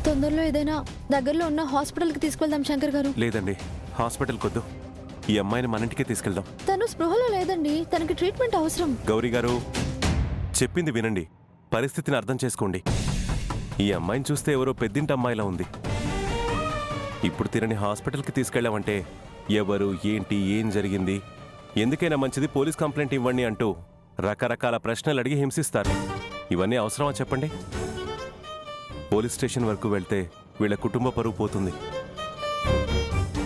తొందరలో ఏదైనా దగ్గరలో ఉన్న హాస్పిటల్కి తీసుకెళ్దాం శంకర్ గారు. లేదండి, హాస్పిటల్కి వద్దు. ఈ అమ్మాయిని మన ఇంటికే తీసుకెళ్దాం. తను స్పృహలో లేదండి, తనకి ట్రీట్మెంట్ అవసరం. గౌరీ గారు చెప్పింది వినండి, పరిస్థితిని అర్థం చేసుకోండి. ఈ అమ్మాయిని చూస్తే ఎవరో పెద్దింటి అమ్మాయిలా ఉంది. ఇప్పుడు తినని హాస్పిటల్కి తీసుకెళ్ళామంటే ఎవరు, ఏంటి, ఏం జరిగింది, ఎందుకైనా మంచిది పోలీస్ కంప్లైంట్ ఇవ్వండి అంటూ రకరకాల ప్రశ్నలు అడిగి హింసిస్తారు. ఇవన్నీ అవసరమా చెప్పండి? పోలీస్ స్టేషన్ వరకు వెళ్తే వీళ్ళ కుటుంబ పరువు పోతుంది.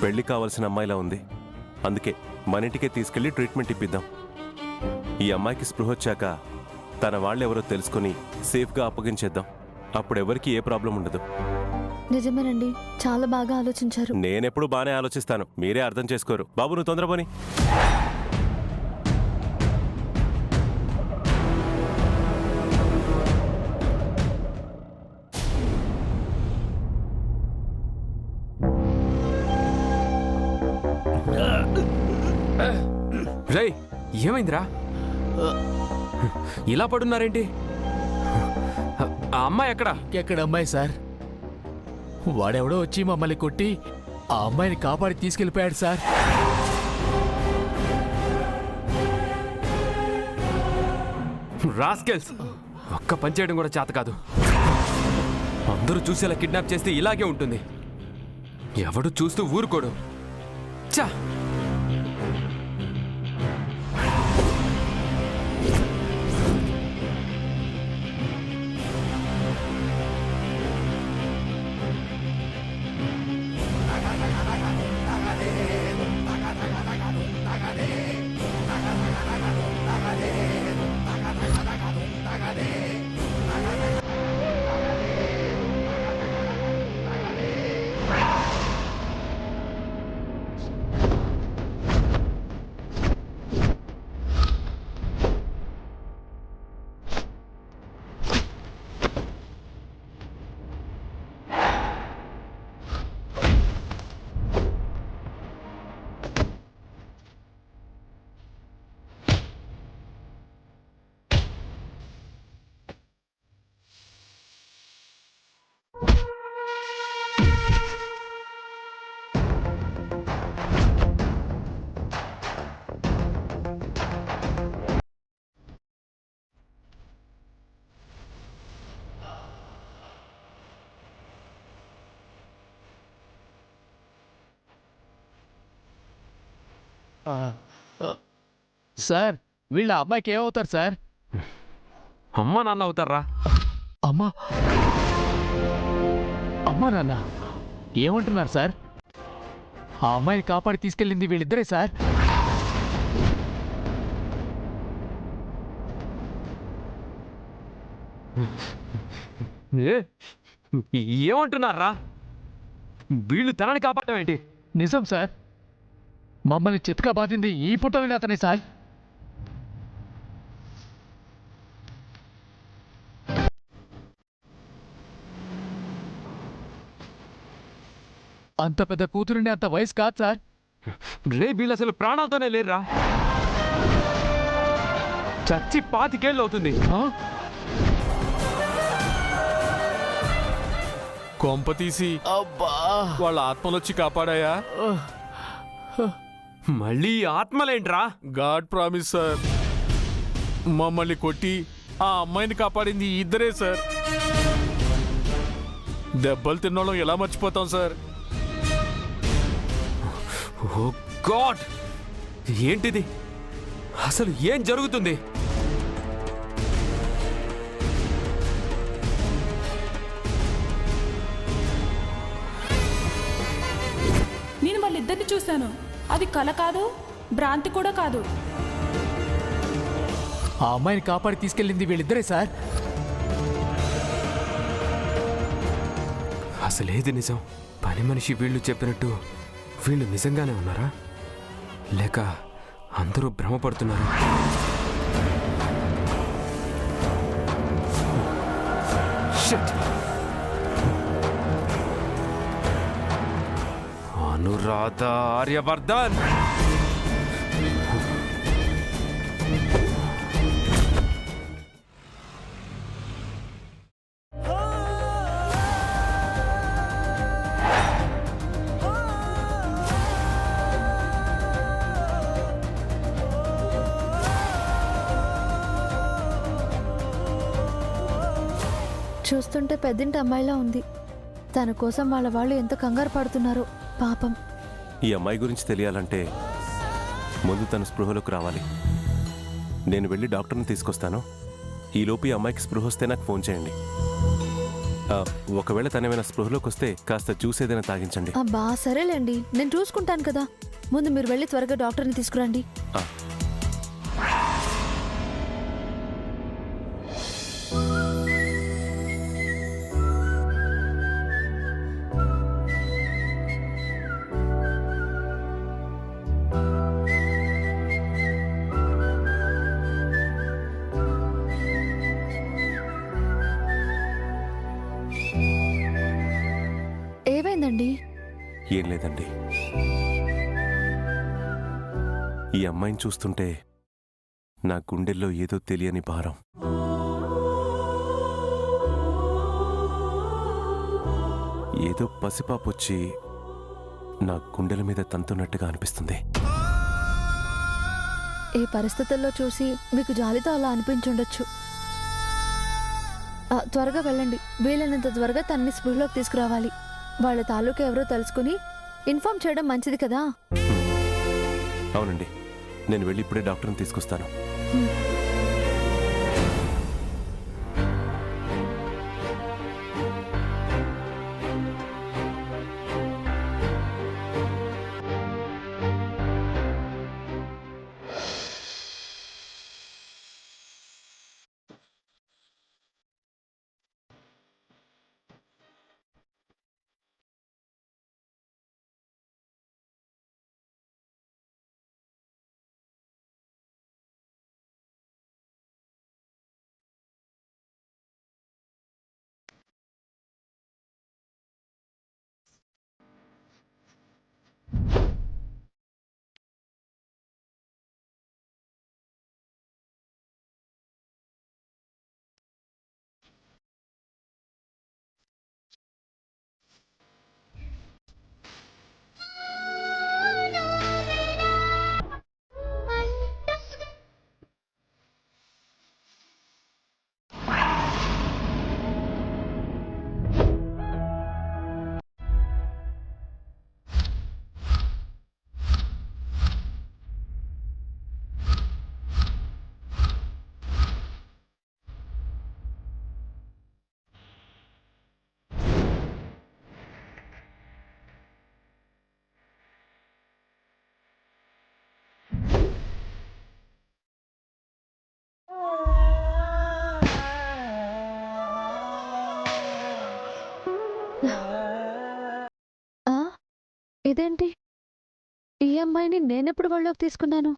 పెళ్లి కావాల్సిన అమ్మాయిలా ఉంది. అందుకే మన ఇంటికే తీసుకెళ్లి ట్రీట్మెంట్ ఇప్పిద్దాం. ఈ అమ్మాయికి స్పృహ వచ్చాక తన వాళ్ళెవరో తెలుసుకుని సేఫ్గా అప్పగించేద్దాం. అప్పుడెవరికి ఏ ప్రాబ్లం ఉండదు. నిజమేనండి, చాలా బాగా ఆలోచించారు. నేనెప్పుడు బాగానే ఆలోచిస్తాను, మీరే అర్థం చేసుకోరు. బాబు నువ్వు తొందరపోని. రేయ్, ఏమైందిరా? ఇలా పడున్నారేంటి? ఆ అమ్మాయి ఎక్కడా? ఎక్కడ అమ్మాయి సార్? వాడెవడో వచ్చి మమ్మల్ని కొట్టి ఆ అమ్మాయిని కాపాడి తీసుకెళ్ళిపోయాడు సార్. రాస్కెల్స్, ఒక్క పని చేయడం కూడా చేత కాదు. అందరూ చూసేలా కిడ్నాప్ చేస్తే ఇలాగే ఉంటుంది. ఎవడు చూస్తూ ఊరుకోడు. చా సార్, వీళ్ళ అమ్మాయికి ఏమవుతారు సార్? అమ్మా నాన్న అవుతారా? అమ్మా అమ్మా నాన్న ఏమంటున్నారు సార్? ఆ అమ్మాయిని కాపాడి తీసుకెళ్ళింది వీళ్ళిద్దరే సార్. ఏమంటున్నారా? వీళ్ళు తనని కాపాడటం ఏంటి? నిజం సార్, మమ్మల్ని చితక బాధింది ఈ పుట్టలోనే అతనే సార్. అంత పెద్ద కూతురుండే అంత వయసు కాదు సార్. రే, వీళ్ళు అసలు ప్రాణాలతోనే లేరురా. చచ్చి 25 ఏళ్ళు అవుతుంది. కొంప తీసి వాళ్ళ ఆత్మలొచ్చి కాపాడాయా? మళ్ళీ ఆత్మలేంట్రా? గాడ్ ప్రామిస్ సార్, మమ్మల్ని కొట్టి ఆ అమ్మాయిని కాపాడింది ఈ ఇద్దరే సార్. దెబ్బలు తిన్నోళ్ళం ఎలా మర్చిపోతాం సార్? ఓ గాడ్, ఏంటిది? అసలు ఏం జరుగుతుంది? నేను వాళ్ళిద్దరిని చూశాను. అది కల కాదు, భ్రాంతి కూడా కాదు. ఆ అమ్మాయిని కాపాడి తీసుకెళ్ళింది వీళ్ళిద్దరే సార్. అసలేది నిజం? పని మనిషి వీళ్ళు చెప్పినట్టు వీళ్ళు నిజంగానే ఉన్నారా, లేక అందరూ భ్రమపడుతున్నారా? షిట్! అనురాధ ఆర్యవర్ధన్! చూస్తుంటే పెద్దింటి అమ్మాయిలా ఉంది. తన కోసం వాళ్ళ వాళ్ళు ఎంత కంగారు పడుతున్నారో పాపం. ఈ అమ్మాయి గురించి తెలియాలంటే ముందు తను స్పృహలోకి రావాలి. నేను వెళ్ళి డాక్టర్ని తీసుకొస్తాను. ఈలోపు ఈ అమ్మాయికి స్పృహ వస్తే నాకు ఫోన్ చేయండి. ఒకవేళ తనేమైనా స్పృహలోకి వస్తే కాస్త జ్యూస్ ఏదైనా తాగించండి. అబ్బా సరేలేండి, నేను చూసుకుంటాను కదా. ముందు మీరు వెళ్ళి త్వరగా డాక్టర్ని తీసుకురండి. ఆ, ఏమైందండి? ఏం లేదండి. ఈ అమ్మాయిని చూస్తుంటే నా గుండెల్లో ఏదో తెలియని భారం. ఏదో పసిపాపొచ్చి నా గుండెల మీద తంతున్నట్టుగా అనిపిస్తుంది. ఈ పరిస్థితుల్లో చూసి మీకు జాలితో అలా అనిపించుండొచ్చు. త్వరగా వెళ్ళండి. వీలైనంత త్వరగా తనని స్పృహలోకి తీసుకురావాలి. వాళ్ళ తాలూకా ఎవరో తెలుసుకుని ఇన్ఫార్మ్ చేయడం మంచిది కదా. అవునండి, నేను వెళ్ళి ఇప్పుడే డాక్టర్ని తీసుకొస్తాను. ఇదేంటి? ఈ అమ్మాయిని నేనెప్పుడు వాళ్ళలోకి తీసుకున్నాను?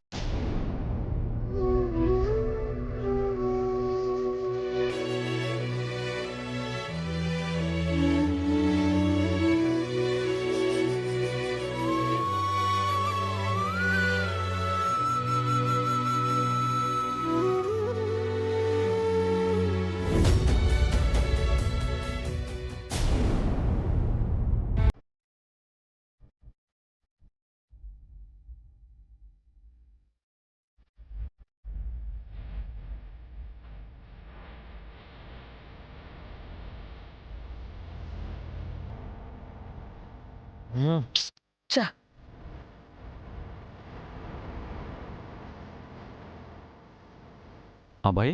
అబ్బాయి,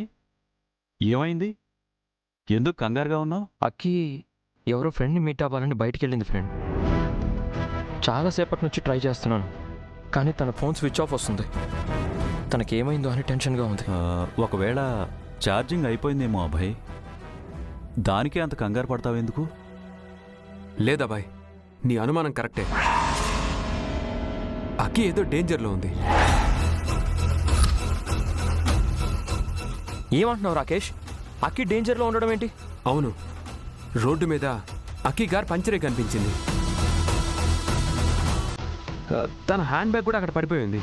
ఏమైంది? ఎందుకు కంగారుగా ఉన్నావు? అక్కి ఎవరో ఫ్రెండ్ని మీట్ అవ్వాలని బయటికి వెళ్ళింది ఫ్రెండ్. చాలాసేపటి నుంచి ట్రై చేస్తున్నాను, కానీ తన ఫోన్ స్విచ్ ఆఫ్ వస్తుంది. తనకేమైందో అని టెన్షన్గా ఉంది. ఒకవేళ ఛార్జింగ్ అయిపోయిందేమో అబ్బాయి. దానికే అంత కంగారు పడతావు ఎందుకు? లేదబ్బాయ్, నీ అనుమానం కరెక్టే. అక్కి ఏదో డేంజర్లో ఉంది. ఏమంటున్నావు రాకేష్? అక్కి డేంజర్లో ఉండడం ఏంటి? అవును, రోడ్డు మీద అక్కి గారు పంచరే కనిపించింది. తన హ్యాండ్ బ్యాగ్ కూడా అక్కడ పడిపోయింది.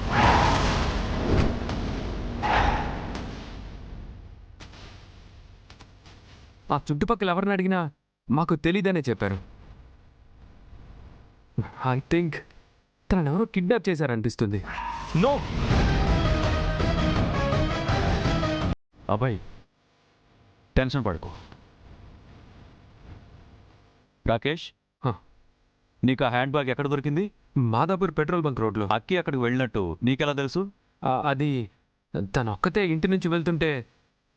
ఆ చుట్టుపక్కల ఎవరిని అడిగినా మాకు తెలీదనే చెప్పారు. ఐ థింక్ తనను ఎవరో కిడ్నాప్ చేశారనిపిస్తుంది. నో అబ్బాయి, టెన్షన్ పడుకో. రాకేష్, హ. నీకు ఆ హ్యాండ్ బ్యాగ్ ఎక్కడ దొరికింది? మాదాపూర్ పెట్రోల్ బంక్ రోడ్లో. అక్కి అక్కడికి వెళ్ళినట్టు నీకెలా తెలుసు? అది తనొక్కతే ఇంటి నుంచి వెళ్తుంటే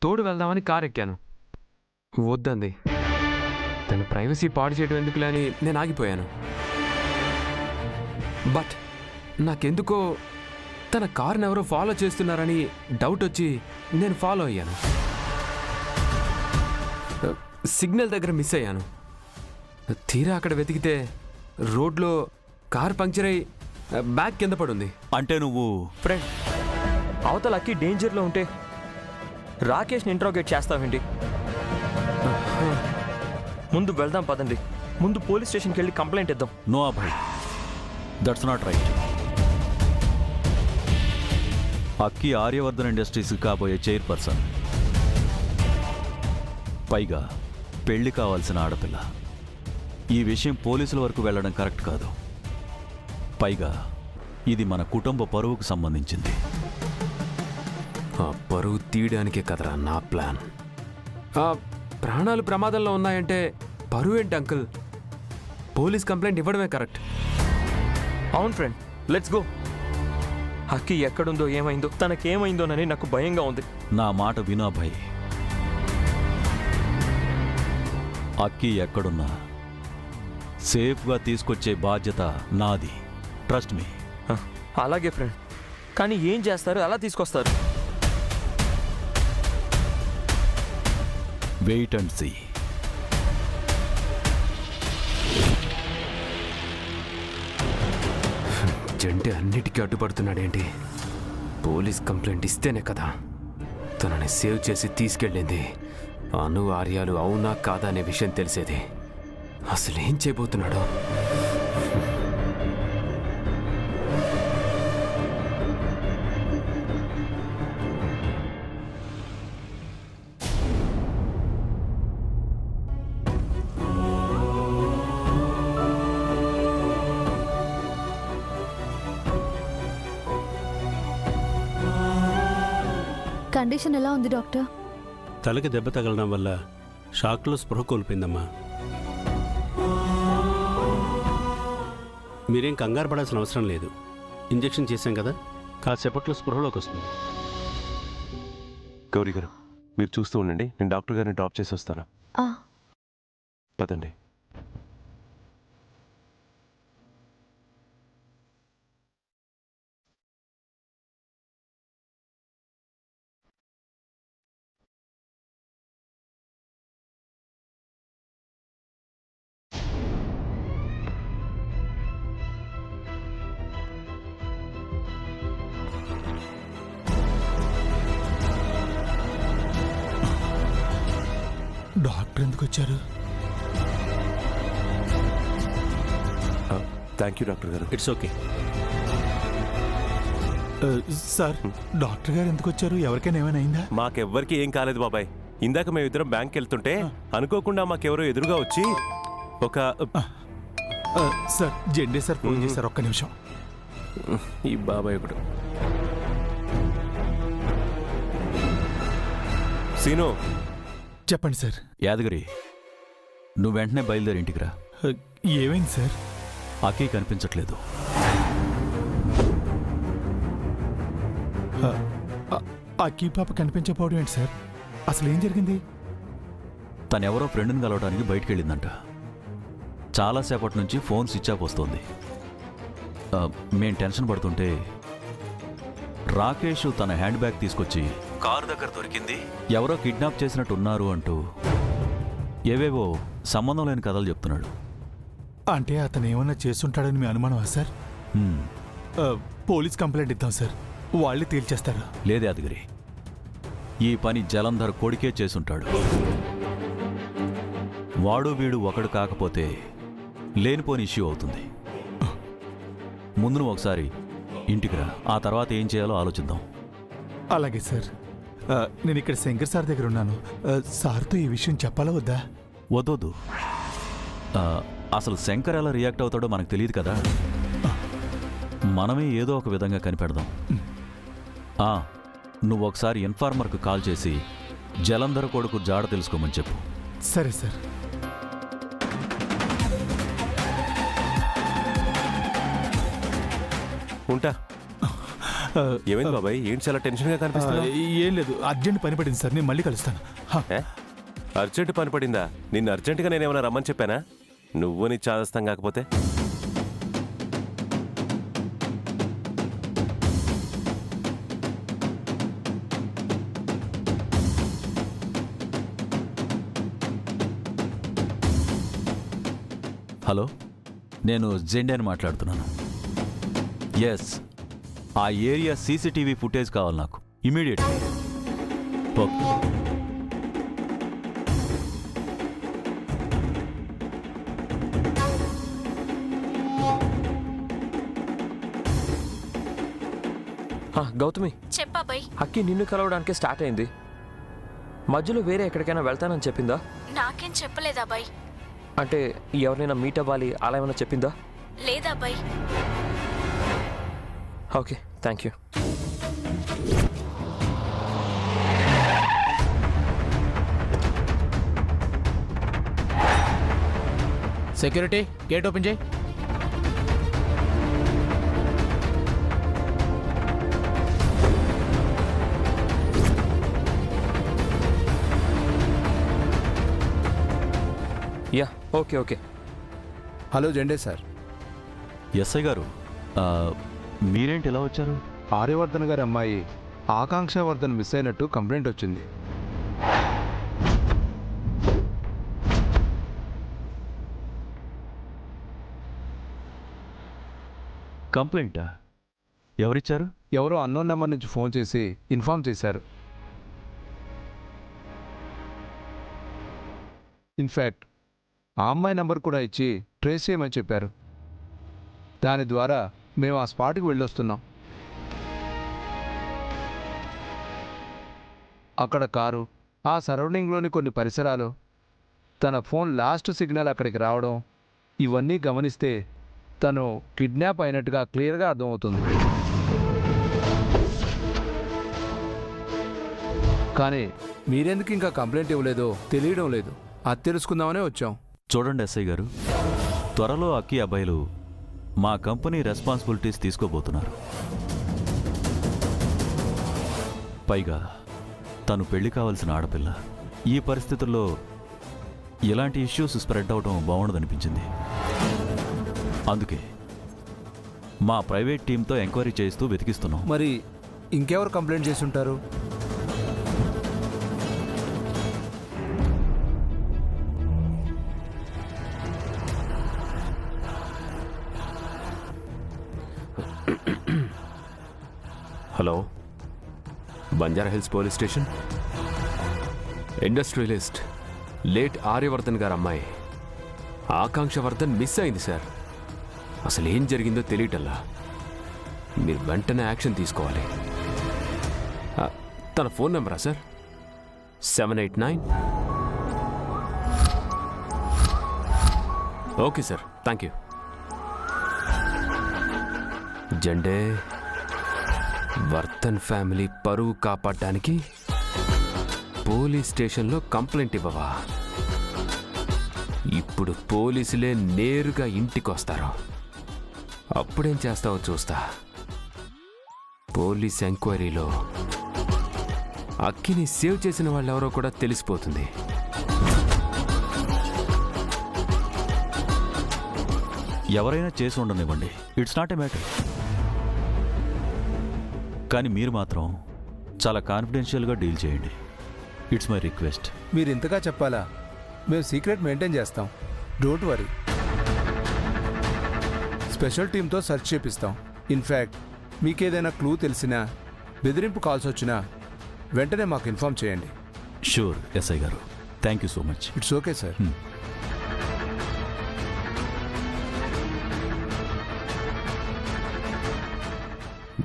తోడు వెళ్దామని కార్ ఎక్కాను. వద్దంది. తన ప్రైవసీ పాడు చేయడం ఎందుకులే అని నేను ఆగిపోయాను. బట్ నాకెందుకో తన కార్ని ఎవరో ఫాలో చేస్తున్నారని డౌట్ వచ్చి నేను ఫాలో అయ్యాను. సిగ్నల్ దగ్గర మిస్ అయ్యాను. తీరా అక్కడ వెతికితే రోడ్లో కార్ పంక్చర్ అయి బ్యాగ్ కింద పడుంది. అంటే నువ్వు ఫ్రెండ్, అవతల అక్కి డేంజర్లో ఉంటే రాకేష్ని ఇంట్రాగేట్ చేస్తావేంటి? ముందు వెళ్దాం పదండి. ముందు పోలీస్ స్టేషన్కి వెళ్ళి కంప్లైంట్ ఇద్దాం. No Abhay, that's not right. అక్కి ఆర్యవర్ధన్ ఇండస్ట్రీస్కి కాబోయే చైర్పర్సన్, పైగా పెళ్లి కావాల్సిన ఆడపిల్ల. ఈ విషయం పోలీసుల వరకు వెళ్ళడం కరెక్ట్ కాదు. పైగా ఇది మన కుటుంబ పరువుకు సంబంధించింది. ఆ పరువు తీయడానికే కదరా నా ప్లాన్. ఆ ప్రాణాలు ప్రమాదంలో ఉన్నాయంటే పరువు ఏంటి అంకుల్? పోలీస్ కంప్లైంట్ ఇవ్వడమే కరెక్ట్. అవును ఫ్రెండ్, లెట్స్ గో. అక్కి ఎక్కడుందో ఏమైందో తనకేమైందోనని నాకు భయంగా ఉంది. నా మాట విను అభయ్. అక్కి ఎక్కడున్నా సేఫ్గా తీసుకొచ్చే బాధ్యత నాది. Trust me. అలాగే ఫ్రెండ్, కానీ ఏం చేస్తారు? అలా తీసుకొస్తారు? Wait and see. జంటే అన్నిటికీ అడ్డుపడుతున్నాడేంటి? పోలీస్ కంప్లైంట్ ఇస్తేనే కదా తనని సేవ్ చేసి తీసుకెళ్ళింది. అను ఆర్యాలు అవునా కాదా అనే విషయం తెలిసేది. అసలు ఏం చేయబోతున్నాడో. కండిషన్ ఎలా ఉంది డాక్టర్? తలకి దెబ్బ తగలడం వల్ల షాక్లో స్పృహ కోల్పోయిందమ్మా. మీరేం కంగారు పడాల్సిన అవసరం లేదు. ఇంజెక్షన్ చేశాం కదా, కాసేపట్లో స్పృహలోకి వస్తుంది. గౌరీ గారు, మీరు చూస్తూ ఉండండి, నేను డాక్టర్ గారిని డ్రాప్ చేసి వస్తాను. పదండి. డాక్టర్ ఎందుకు వచ్చారు? థ్యాంక్ యూ డాక్టర్ గారు. It's okay. సార్, డాక్టర్ గారు ఎందుకు వచ్చారు? ఎవరికైనా ఏమైనా అయిందా? మాకెవ్వరికి ఏం కాలేదు బాబాయ్. ఇందాక మేమిద్దరం బ్యాంక్ వెళ్తుంటే అనుకోకుండా మాకెవరో ఎదురుగా వచ్చి ఒక సార్, జెండే సార్ ఫోన్ చేశారు. ఒక్క నిమిషం. ఈ బాబాయ్ ఒకడు. సీను, చెప్పండి సార్. యాదగిరి, నువ్వు వెంటనే బయలుదేరి ఇంటికి రా. ఏమైంది సార్? అక్కి కనిపించట్లేదు. అక్కి పాప కనిపించకపోవడం ఏంటి సార్? అసలు ఏం జరిగింది? తనెవరో ఫ్రెండ్ని కలవడానికి బయటికి వెళ్ళిందంట. చాలాసేపటి నుంచి ఫోన్ స్విచ్ ఆఫ్ వస్తోంది. మేం టెన్షన్ పడుతుంటే రాకేష్ తన హ్యాండ్ బ్యాగ్ తీసుకొచ్చి కారు దగ్గర దొరికింది, ఎవరో కిడ్నాప్ చేసినట్టు ఉన్నారు అంటూ ఏవేవో సంబంధం లేని కథలు చెప్తున్నాడు. అంటే అతను ఏమన్నా చేస్తుంటాడని మీ అనుమానమా సార్? పోలీస్ కంప్లైంట్ ఇద్దాం సార్, వాళ్ళే తేల్చేస్తారా? లేదు యాదగిరి, ఈ పని జలంధర్ కొడుకే చేసుంటాడు. వాడు వీడు ఒకడు కాకపోతే లేనిపోని ఇష్యూ అవుతుంది. ముందు నువ్వు ఒకసారి ఇంటికి రా, ఆ తర్వాత ఏం చేయాలో ఆలోచిద్దాం. అలాగే సార్. నేను ఇక్కడ శంకర్ సార్ దగ్గర ఉన్నాను. సార్తో ఈ విషయం చెప్పాలా వద్దా? వద్దొద్దు. అసలు శంకర్ ఎలా రియాక్ట్ అవుతాడో మనకు తెలియదు కదా. మనమే ఏదో ఒక విధంగా కనిపెడదాం. నువ్వు ఒకసారి ఇన్ఫార్మర్కు కాల్ చేసి జలంధర్ కొడుకు జాడ తెలుసుకోమని చెప్పు. సరే సార్. ఉంటా. ఏమైంది బాబాయ్, ఏంటి చాలా టెన్షన్గా కనిపిస్తున్నా? ఏం లేదు, అర్జెంట్ పని పడింది సార్, నేను మళ్ళీ కలుస్తాను. అర్జెంట్ పని పడిందా? నిన్ను అర్జెంటుగా నేనేమైనా రమ్మని చెప్పానా? నువ్వు నీ చాదస్తం కాకపోతే. హలో, నేను జెండాని మాట్లాడుతున్నాను. ఎస్, ఆ ఏరియా సీసీటీవీ ఫుటేజ్ కావాలి నాకు ఇమీడియట్లీ. ఓకే. గౌతమి, చెప్పాబాయ్. అక్కి నిన్ను కలవడానికి స్టార్ట్ అయింది. మధ్యలో వేరే ఎక్కడికైనా వెళ్తానని చెప్పిందా? నాకేం చెప్పలేదాబాయ్. అంటే ఎవరినైనా మీట్ అవ్వాలి అలా ఏమైనా చెప్పిందా? లేదాబాయ్. Okay, thank you. Security, gate open చేయి. Yeah, okay okay. Hello Jende sir. SI గారు, మీరేంటి ఎలా వచ్చారు? ఆర్యవర్ధన్ గారి అమ్మాయి ఆకాంక్షవర్ధన్ మిస్ అయినట్టు కంప్లైంట్ వచ్చింది. కంప్లైంటా? ఎవరిచ్చారు? ఎవరో అన్నోన్ నెంబర్ నుంచి ఫోన్ చేసి ఇన్ఫార్మ్ చేశారు. ఇన్ఫ్యాక్ట్ ఆ అమ్మాయి నంబర్ కూడా ఇచ్చి ట్రేస్ చేయమని చెప్పారు. దాని ద్వారా మేము ఆ స్పాట్కి వెళ్ళొస్తున్నాం. అక్కడ కారు, ఆ సరౌండింగ్లోని కొన్ని పరిసరాలు, తన ఫోన్ లాస్ట్ సిగ్నల్ అక్కడికి రావడం, ఇవన్నీ గమనిస్తే తను కిడ్నాప్ అయినట్టుగా క్లియర్గా అర్థమవుతుంది. కానీ మీరెందుకు ఇంకా కంప్లైంట్ ఇవ్వలేదో తెలియడం లేదు. అది తెలుసుకుందామనే వచ్చాం. చూడండి ఎస్ఐ గారు, త్వరలో అక్కి అబ్బాయిలు మా కంపెనీ రెస్పాన్సిబిలిటీస్ తీసుకోబోతున్నారు. పైగా తను పెళ్లి కావాల్సిన ఆడపిల్ల. ఈ పరిస్థితుల్లో ఇలాంటి ఇష్యూస్ స్ప్రెడ్ అవడం బాగుండదనిపించింది. అందుకే మా ప్రైవేట్ టీంతో ఎంక్వైరీ చేస్తూ వెతికిస్తున్నాం. మరి ఇంకెవరు కంప్లైంట్ చేసి ఉంటారు? Hello, Banjara hills police station. Industrialist late Aryavardhan గారు అమ్మాయి ఆకాంక్షవర్ధన్ మిస్ అయింది సార్. అసలు ఏం జరిగిందో తెలియటల్లా. మీరు వెంటనే యాక్షన్ తీసుకోవాలి. తన ఫోన్ నెంబరా sir? 789. Okay sir, thank you. Jende, Vardhan family పరువు కాపాడడానికి పోలీస్ స్టేషన్లో కంప్లైంట్ ఇవ్వవా? ఇప్పుడు పోలీసులే నేరుగా ఇంటికి వస్తారు. అప్పుడేం చేస్తావో చూస్తా. పోలీస్ ఎంక్వైరీలో అక్కిని సేవ్ చేసిన వాళ్ళెవరో కూడా తెలిసిపోతుంది. ఎవరైనా చేసి ఉండనివ్వండి, ఇట్స్ నాట్ ఎ మ్యాటర్. కానీ మీరు మాత్రం చాలా కాన్ఫిడెన్షియల్గా డీల్ చేయండి. It's my request. మీరు ఇంతగా చెప్పాలా? మేము సీక్రెట్ మెయింటైన్ చేస్తాం. Don't worry. స్పెషల్ టీంతో సెర్చ్ చేపిస్తాం. ఇన్ఫ్యాక్ట్ మీకేదైనా క్లూ తెలిసినా, బెదిరింపు కాల్స్ వచ్చినా వెంటనే మాకు ఇన్ఫార్మ్ చేయండి. షూర్ ఎస్ఐ గారు, thank you so much. It's okay sir.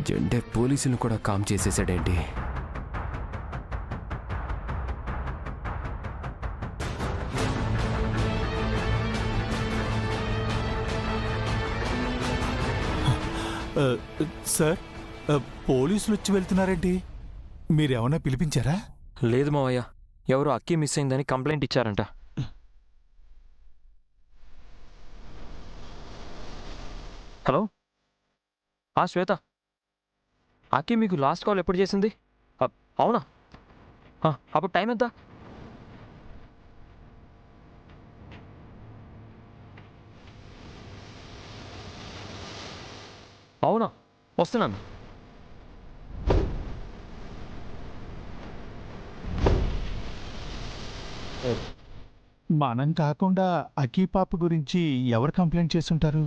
Jende పోలీసులు కూడా కామ్ చేసేసాడేంటి? సార్, పోలీసులు వచ్చి వెళ్తున్నారేంటి? మీరేమన్నా పిలిపించారా? లేదు మావయ్య, ఎవరో అక్కి మిస్ అయిందని కంప్లైంట్ ఇచ్చారంట. హలో శ్వేత, అక్కి మీకు లాస్ట్ కాల్ ఎప్పుడు చేసింది? అవునా? అప్పుడు టైం ఎంత? అవునా, వస్తున్నాను. మనం కాకుండా అకీ పాప గురించి ఎవరు కంప్లైంట్ చేస్తుంటారు?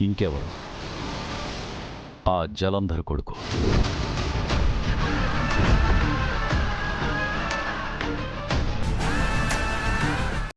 ఇంకెవరు? ఆ జలంధర్ కొడుకు.